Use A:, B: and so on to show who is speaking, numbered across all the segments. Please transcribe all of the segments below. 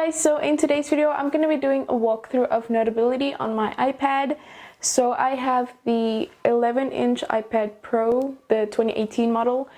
A: guys, so in today's video I'm going to be doing a walkthrough of Notability on my iPad. So I have the 11-inch iPad Pro, the 2018 model.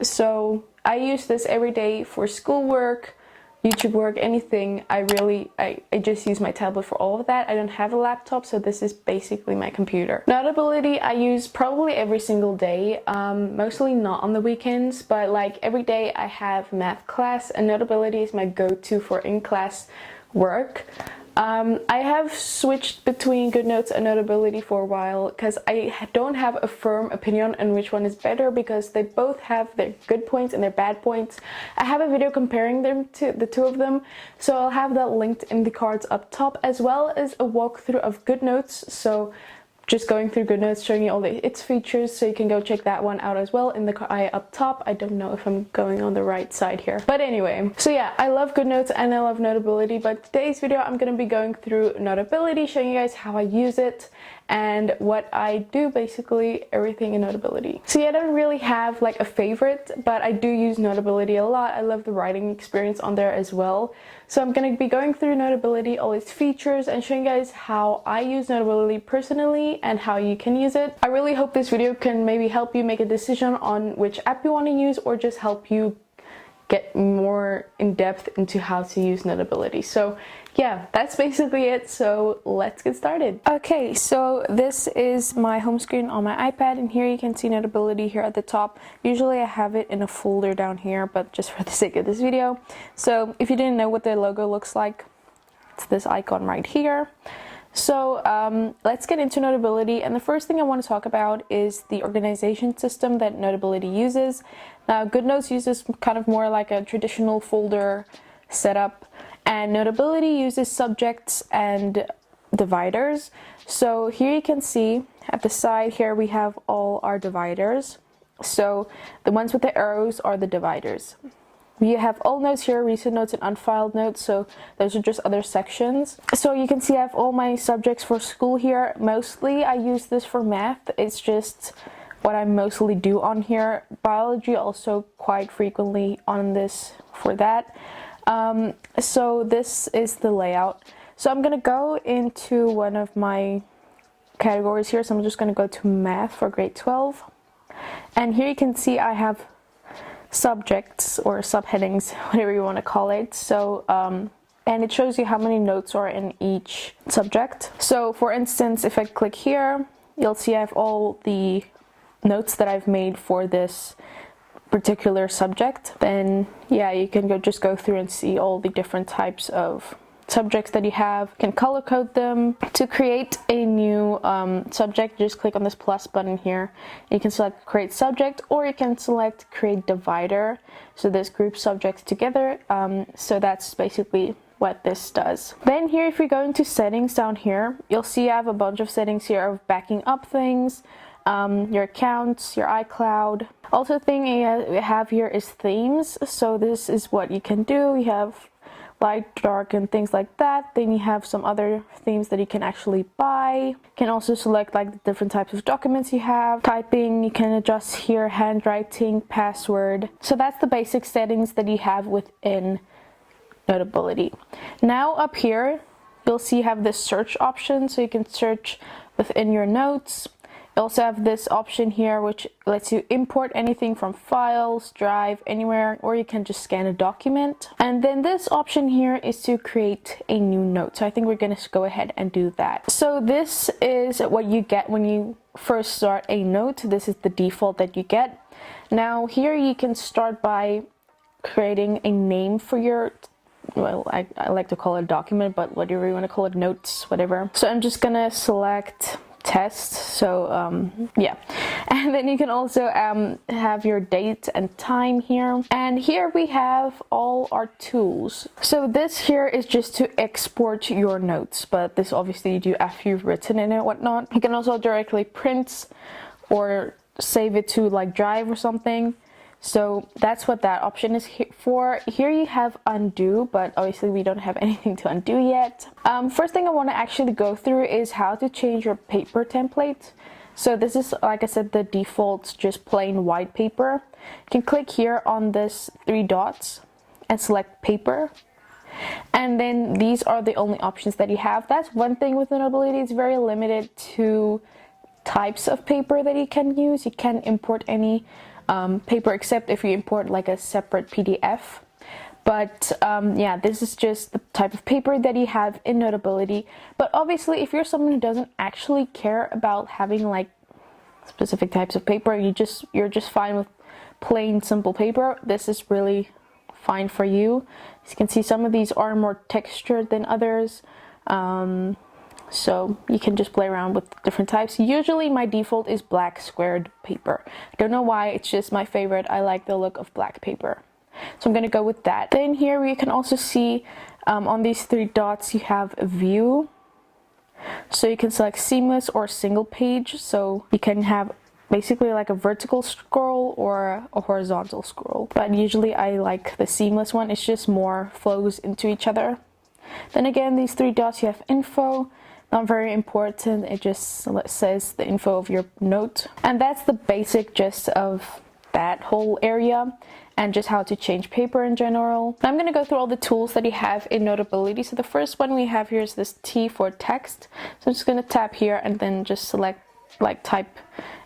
A: So I use this every day for schoolwork, YouTube work, anything. I just use my tablet for all of that. I don't have a laptop, so this is basically my computer. Notability I use probably every single day, mostly not on the weekends, but like every day I have math class and Notability is my go-to for in-class work. I have switched between GoodNotes and Notability for a while because I don't have a firm opinion on which one is better, because they both have their good points and their bad points. I have a video comparing them to the two of them, so I'll have that linked in the cards up top, as well as a walkthrough of GoodNotes. So just going through GoodNotes, showing you all its features, so you can go check that one out as well in the eye up top. I don't know if I'm going on the right side here, but anyway. So yeah, I love GoodNotes and I love Notability, but today's video I'm going to be going through Notability, showing you guys how I use it and what I do, basically everything in Notability. So yeah, I don't really have like a favorite, but I do use Notability a lot. I love the writing experience on there as well. So I'm going to be going through Notability, all its features, and showing you guys how I use Notability personally and how you can use it. I really hope this video can maybe help you make a decision on which app you want to use, or just help you get more in depth into how to use Notability. So yeah, that's basically it, so let's get started. Okay, so this is my home screen on my iPad, and here you can see Notability here at the top. Usually I have it in a folder down here, but just for the sake of this video. So if you didn't know what the logo looks like, it's this icon right here. So let's get into Notability, and the first thing I want to talk about is the organization system that Notability uses. Now GoodNotes uses kind of more like a traditional folder setup, and Notability uses subjects and dividers. So here you can see at the side here we have all our dividers. So the ones with the arrows are the dividers. We have all notes here, recent notes and unfiled notes, so those are just other sections. So you can see I have all my subjects for school here. Mostly I use this for math, it's just what I mostly do on here. Biology also quite frequently on this for that. So this is the layout. So I'm gonna go into one of my categories here, so I'm just gonna go to math for grade 12. And here you can see I have subjects or subheadings, whatever you want to call it. So and it shows you how many notes are in each subject. So for instance, if I click here, you'll see I have all the notes that I've made for this particular subject. Then yeah, you can just go through and see all the different types of subjects that you have. You can color code them. To create a new subject, just click on this plus button here. You can select create subject, or you can select create divider, so this groups subjects together. So that's basically what this does. Then here, if we go into settings down here, you'll see I have a bunch of settings here of backing up things, your accounts, your iCloud. Also, the thing you have here is themes. So this is what you can do. You have light, dark, and things like that. Then you have some other themes that you can actually buy. You can also select like the different types of documents you have. Typing, you can adjust here, handwriting, password. So that's the basic settings that you have within Notability. Now up here, you'll see you have this search option, so you can search within your notes. You also have this option here which lets you import anything from files, drive, anywhere, or you can just scan a document. And then this option here is to create a new note. So I think we're going to go ahead and do that. So this is what you get when you first start a note. This is the default that you get. Now here you can start by creating a name for your, well, I like to call it a document, but whatever you want to call it, notes, whatever. So I'm just gonna select test. So yeah, and then you can also have your date and time here, and here we have all our tools. So this here is just to export your notes, but this obviously you do after you've written in it, whatnot. You can also directly print or save it to like Drive or something. So that's what that option is for. Here you have undo, but obviously we don't have anything to undo yet. First thing I want to actually go through is how to change your paper template. So this is, like I said, the default just plain white paper. You can click here on this 3 dots and select paper. And then these are the only options that you have. That's one thing with Notability, it's very limited to types of paper that you can use. You can't import any paper except if you import like a separate PDF. But yeah, this is just the type of paper that you have in Notability. But obviously, if you're someone who doesn't actually care about having like specific types of paper, you're just fine with plain simple paper, this is really fine for you. As you can see, some of these are more textured than others. So you can just play around with different types. Usually my default is black squared paper. I don't know why, it's just my favorite. I like the look of black paper. So I'm going to go with that. Then here you can also see on these three dots you have a view. So you can select seamless or single page. So you can have basically like a vertical scroll or a horizontal scroll. But usually I like the seamless one. It's just more flows into each other. Then again, these three dots you have info. Not very important. It just says the info of your note. And that's the basic gist of that whole area, and just how to change paper in general. I'm going to go through all the tools that you have in Notability. So the first one we have here is this T for text. So I'm just going to tap here and then just select, like, type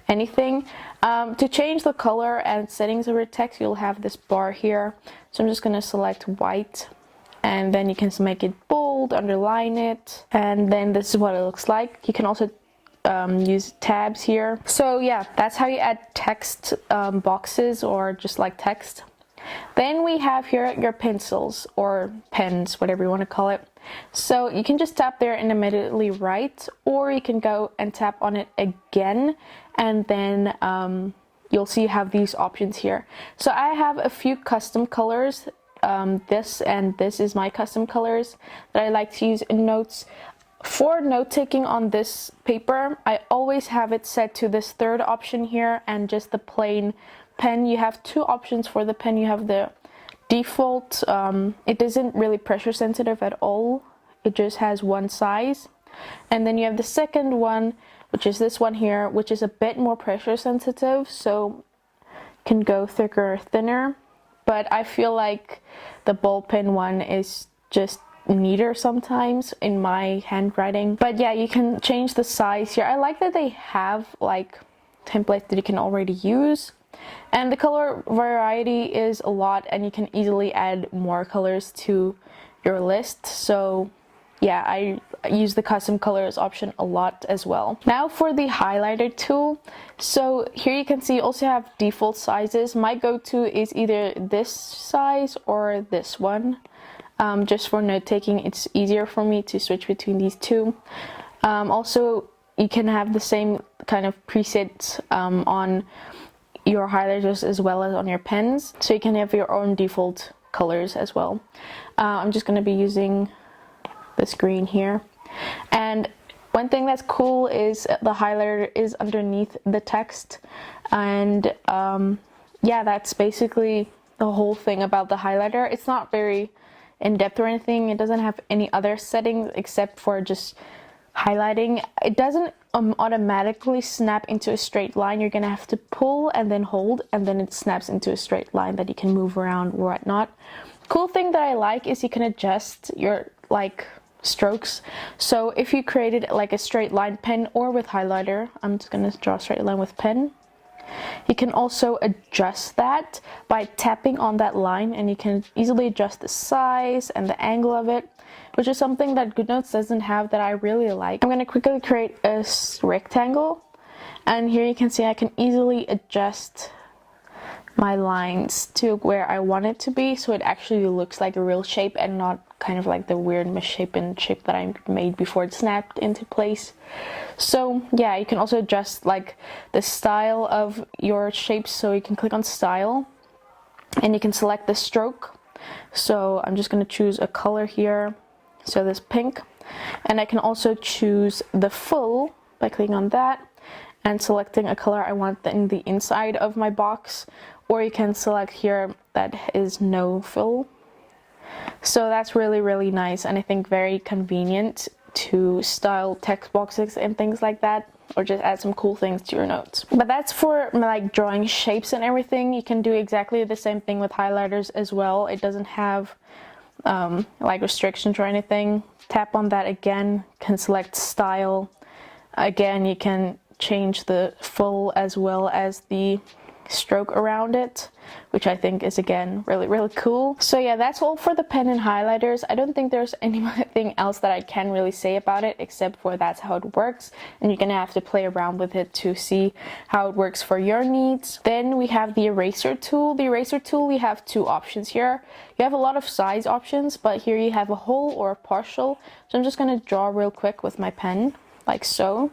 A: anything. To change the color and settings of your text, you'll have this bar here. So I'm just going to select white, and then you can make it bold, underline it, and then this is what it looks like. You can also use tabs here. So yeah, that's how you add text boxes or just like text. Then we have here your pencils or pens, whatever you want to call it. So you can just tap there and immediately write, or you can go and tap on it again, and then you'll see you have these options here. So I have a few custom colors. This and this is my custom colors that I like to use in notes. For note taking on this paper, I always have it set to this third option here and just the plain pen. You have two options for the pen. You have the default, it isn't really pressure sensitive at all, it just has one size. And then you have the second one, which is this one here, which is a bit more pressure sensitive, so can go thicker or thinner. But I feel like the ball pen one is just neater sometimes in my handwriting. But yeah, you can change the size here. I like that they have like templates that you can already use, and the color variety is a lot, and you can easily add more colors to your list. So yeah, I use the custom colors option a lot as well. Now for the highlighter tool. So here you can see you also have default sizes. My go-to is either this size or this one. Just for note taking, it's easier for me to switch between these two. Also, you can have the same kind of presets on your highlighters as well as on your pens, so you can have your own default colors as well. I'm just going to be using this green here. And one thing that's cool is the highlighter is underneath the text, and yeah, that's basically the whole thing about the highlighter. It's not very in depth or anything. It doesn't have any other settings except for just highlighting. It doesn't automatically snap into a straight line. You're gonna have to pull and then hold, and then it snaps into a straight line that you can move around or whatnot. Cool thing that I like is you can adjust your like strokes. So if you created like a straight line pen or with highlighter, I'm just gonna draw a straight line with pen. You can also adjust that by tapping on that line, and you can easily adjust the size and the angle of it, which is something that GoodNotes doesn't have that I really like. I'm going to quickly create a rectangle, and here you can see I can easily adjust my lines to where I want it to be, so it actually looks like a real shape and not kind of like the weird misshapen shape that I made before it snapped into place. So yeah, you can also adjust like the style of your shapes. So you can click on style and you can select the stroke. So I'm just going to choose a color here, so this pink, and I can also choose the full by clicking on that and selecting a color I want in the inside of my box, or you can select here that is no fill. So that's really nice, and I think very convenient to style text boxes and things like that, or just add some cool things to your notes. But that's for like drawing shapes and everything. You can do exactly the same thing with highlighters as well. It doesn't have like restrictions or anything. Tap on that again, can select style. Again, you can change the full as well as the stroke around it, which I think is again really cool. So yeah, that's all for the pen and highlighters. I don't think there's anything else that I can really say about it except for that's how it works, and you're gonna have to play around with it to see how it works for your needs. Then we have the eraser tool. The eraser tool, we have two options here. You have a lot of size options, but here you have a whole or a partial. So I'm just gonna draw real quick with my pen like so.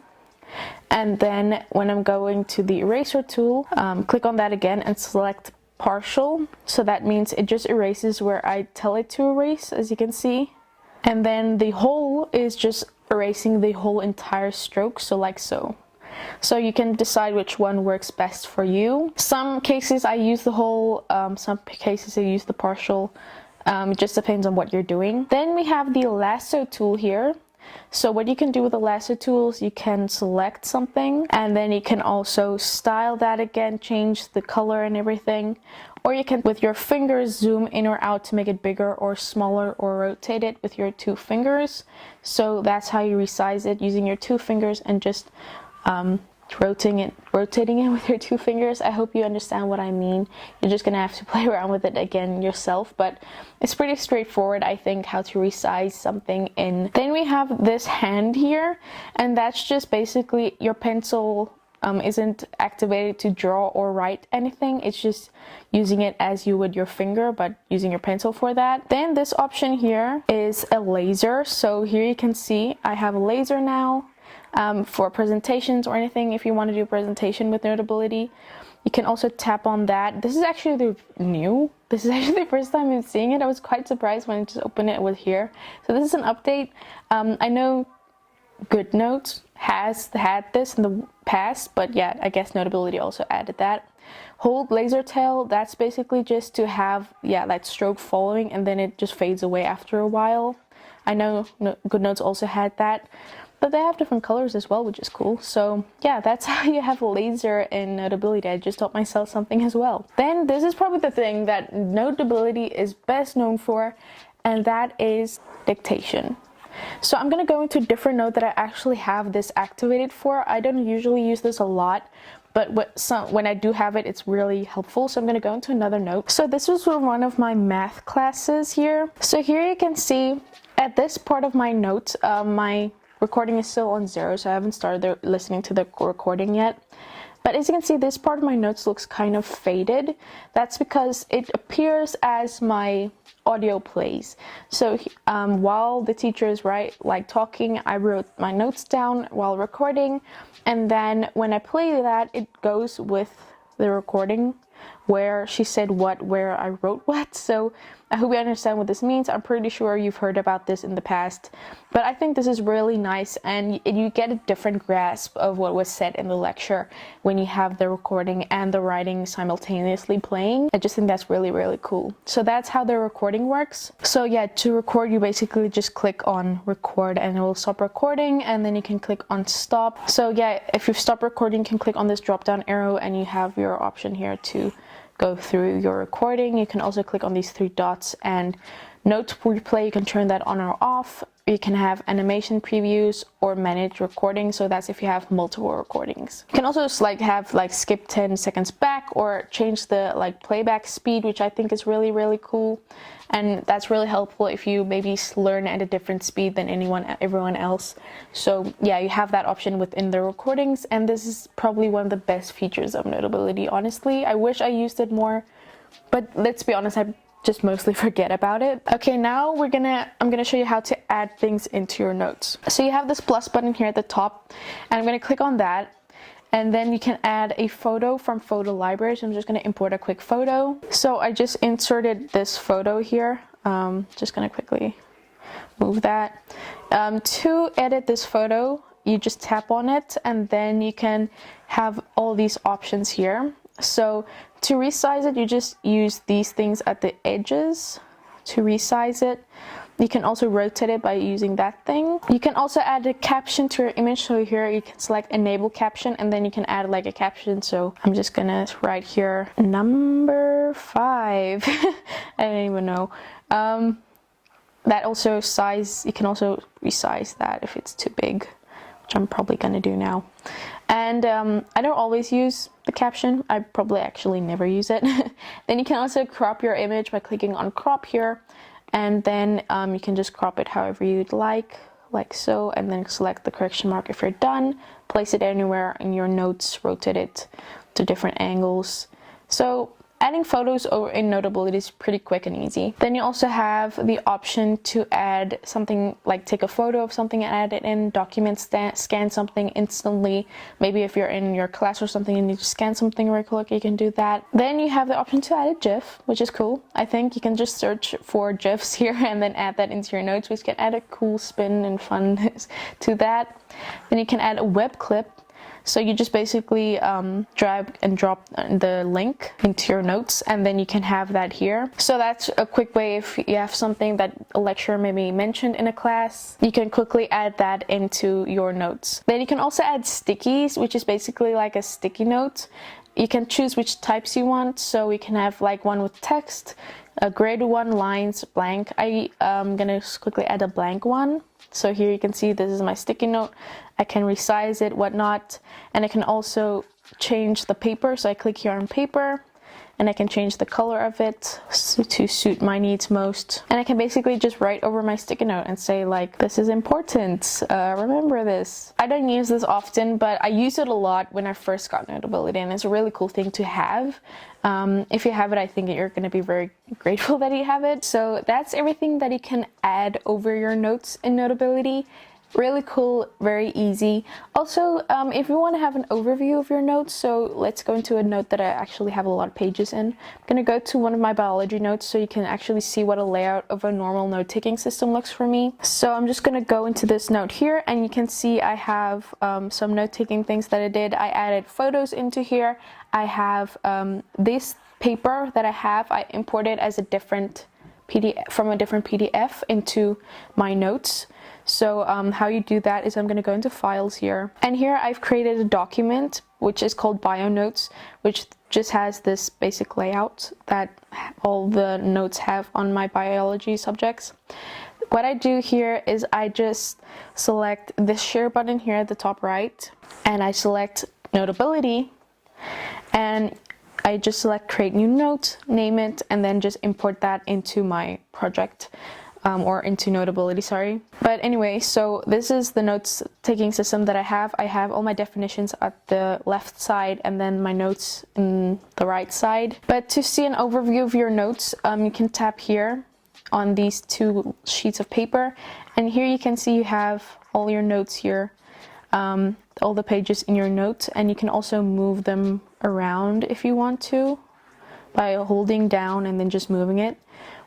A: And then when I'm going to the eraser tool, click on that again and select partial. So that means it just erases where I tell it to erase, as you can see. And then the whole is just erasing the whole entire stroke, so like so. So you can decide which one works best for you. Some cases I use the whole, some cases I use the partial. It just depends on what you're doing. Then we have the lasso tool here. So what you can do with the lasso tools, you can select something and then you can also style that again, change the color and everything. Or you can, with your fingers, zoom in or out to make it bigger or smaller, or rotate it with your two fingers. So that's how you resize it, using your two fingers and just rotating it with your two fingers. I hope you understand what I mean. You're just gonna have to play around with it again yourself, but it's pretty straightforward, I think, how to resize something in. Then we have this hand here, and that's just basically your pencil isn't activated to draw or write anything. It's just using it as you would your finger, but using your pencil for that. Then this option here is a laser. So here you can see I have a laser now. For presentations or anything, if you want to do a presentation with Notability, you can also tap on that. This is actually this is actually the first time I'm seeing it. I was quite surprised when I just opened it with here. So this is an update. I know GoodNotes has had this in the past, but yeah, I guess Notability also added that. Hold laser tail, that's basically just to have, yeah, that stroke following and then it just fades away after a while. I know GoodNotes also had that. But they have different colors as well, which is cool. So yeah, that's how you have a laser in Notability. I just taught myself something as well. Then this is probably the thing that Notability is best known for, and that is dictation. So I'm gonna go into a different note that I actually have this activated for. I don't usually use this a lot, but when I do have it, it's really helpful. So I'm gonna go into another note. So this was for one of my math classes here. So here you can see at this part of my note, my recording is still on 0, so I haven't started listening to the recording yet. But as you can see, this part of my notes looks kind of faded. That's because it appears as my audio plays. So while the teacher is talking, I wrote my notes down while recording, and then when I play that, it goes with the recording where she said what, where I wrote what. So I hope you understand what this means. I'm pretty sure you've heard about this in the past, but I think this is really nice, and you get a different grasp of what was said in the lecture when you have the recording and the writing simultaneously playing. I just think that's really cool. So that's how the recording works. So yeah, to record, you basically just click on record and it will stop recording, and then you can click on stop. So yeah, if you've stopped recording, you can click on this drop down arrow and you have your option here to go through your recording. You can also click on these three dots and note replay. You can turn that on or off. You can have animation previews or manage recording. So that's if you have multiple recordings. You can also just have skip 10 seconds back or change the playback speed, which I think is really cool. And that's really helpful if you maybe learn at a different speed than everyone else. So yeah, you have that option within the recordings, and this is probably one of the best features of Notability. Honestly, I wish I used it more, but let's be honest, I just mostly forget about it. Okay, now I'm gonna show you how to add things into your notes. So you have this plus button here at the top, and I'm gonna click on that. And then you can add a photo from photo library. So I'm just going to import a quick photo. So I just inserted this photo here. Just going to quickly move that. To edit this photo, you just tap on it, and then you can have all these options here. So to resize it, you just use these things at the edges to resize it. You can also rotate it by using that thing. You can also add a caption to your image. So here you can select enable caption, and then you can add a caption. So I'm just gonna write here number 5. I don't even know. that also you can also resize that if it's too big, which I'm probably gonna do now. And I don't always use the caption. I probably actually never use it. Then you can also crop your image by clicking on crop here, and then you can just crop it however you'd like so, and then select the correction mark if you're done, place it anywhere in your notes, rotate it to different angles. So adding photos over in Notability is pretty quick and easy. Then you also have the option to add something, like take a photo of something and add it in, document, scan something instantly. Maybe if you're in your class or something and you need to scan something real quick, you can do that. Then you have the option to add a GIF, which is cool. I think you can just search for GIFs here and then add that into your notes, which can add a cool spin and fun to that. Then you can add a web clip. So you just basically drag and drop the link into your notes, and then you can have that here. So that's a quick way if you have something that a lecturer maybe mentioned in a class, you can quickly add that into your notes. Then you can also add stickies, which is basically like a sticky note. You can choose which types you want, so we can have like one with text, a graded one, lines, blank. I'm gonna quickly add a blank one. So here you can see this is my sticky note. I can resize it, whatnot, and I can also change the paper. So I click here on paper, and I can change the color of it to suit my needs most. And I can basically just write over my sticky note and say like, this is important, remember this. I don't use this often, but I used it a lot when I first got Notability, and it's a really cool thing to have. If you have it, I think you're going to be very grateful that you have it. So that's everything that you can add over your notes in Notability. Really cool, very easy. Also, if you want to have an overview of your notes, so let's go into a note that I actually have a lot of pages in. I'm going to go to one of my biology notes so you can actually see what a layout of a normal note-taking system looks for me. So I'm just going to go into this note here, and you can see I have some note-taking things that I did. I added photos into here. I have this paper that I imported as a different PDF from a different PDF into my notes. So how you do that is I'm going to go into files here, and here I've created a document which is called bio notes, which just has this basic layout that all the notes have on my biology subjects. What I do here is I just select this share button here at the top right, and I select Notability, and I just select create new note, name it, and then just import that into my project. Or into Notability, sorry. But anyway, so this is the notes taking system that I have. I have all my definitions at the left side and then my notes in the right side. But to see an overview of your notes, you can tap here on these two sheets of paper, and here you can see you have all your notes here, all the pages in your notes, and you can also move them around if you want to by holding down and then just moving it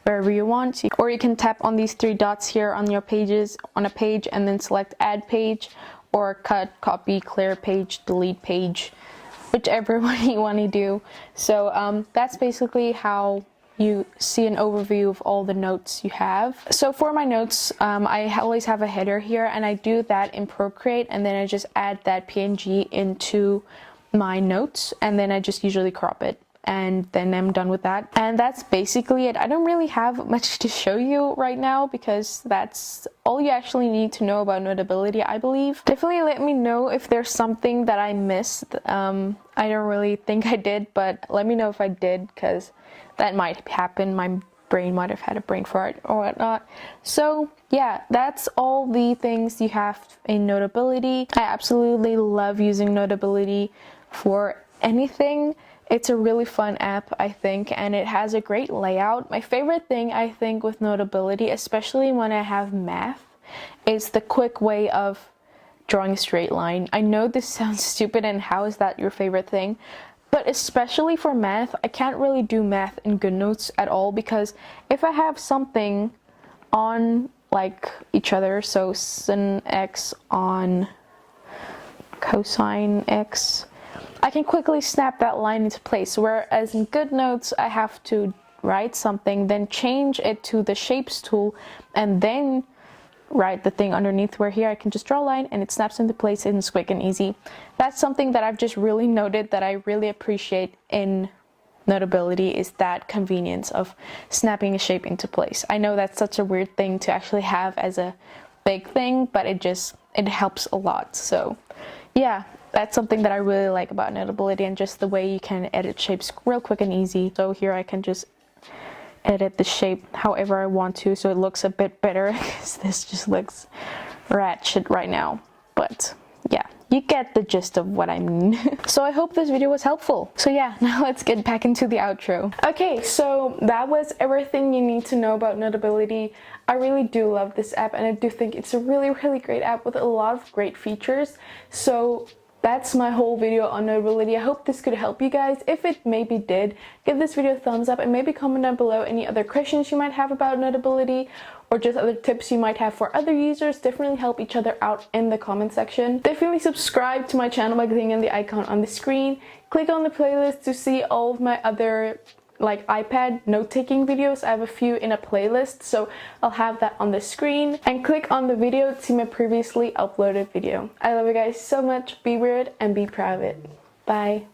A: wherever you want. Or you can tap on these three dots here on your pages, on a page, and then select add page, or cut, copy, clear page, delete page, whichever one you want to do. So that's basically how you see an overview of all the notes you have. So for my notes, I always have a header here, and I do that in Procreate, and then I just add that PNG into my notes, and then I just usually crop it, and then I'm done with that. And that's basically it. I don't really have much to show you right now because that's all you actually need to know about Notability, I believe. Definitely let me know if there's something that I missed. I don't really think I did, but let me know if I did, because that might happen. My brain might have had a brain fart or whatnot. So yeah, that's all the things you have in Notability. I absolutely love using Notability for anything. It's a really fun app, I think, and it has a great layout. My favorite thing, I think, with Notability, especially when I have math, is the quick way of drawing a straight line. I know this sounds stupid, and how is that your favorite thing? But especially for math, I can't really do math in GoodNotes at all, because if I have something on like each other, so sin x on cosine x, I can quickly snap that line into place, whereas in GoodNotes I have to write something, then change it to the shapes tool, and then write the thing underneath, where here I can just draw a line and it snaps into place and it's quick and easy. That's something that I've just really noted that I really appreciate in Notability is that convenience of snapping a shape into place. I know that's such a weird thing to actually have as a big thing, but it helps a lot. So yeah, that's something that I really like about Notability, and just the way you can edit shapes real quick and easy. So here I can just edit the shape however I want to, so it looks a bit better, because this just looks ratchet right now. But yeah, you get the gist of what I mean. So I hope this video was helpful. So yeah, now let's get back into the outro. Okay, so that was everything you need to know about Notability. I really do love this app, and I do think it's a really great app with a lot of great features. So that's my whole video on Notability. I hope this could help you guys. If it maybe did, give this video a thumbs up, and maybe comment down below any other questions you might have about Notability, or just other tips you might have for other users. Definitely help each other out in the comment section. Definitely subscribe to my channel by clicking on the icon on the screen. Click on the playlist to see all of my other like iPad note-taking videos. I have a few in a playlist, so I'll have that on the screen. And click on the video to see my previously uploaded video. I love you guys so much. Be weird and be proud of it. Bye.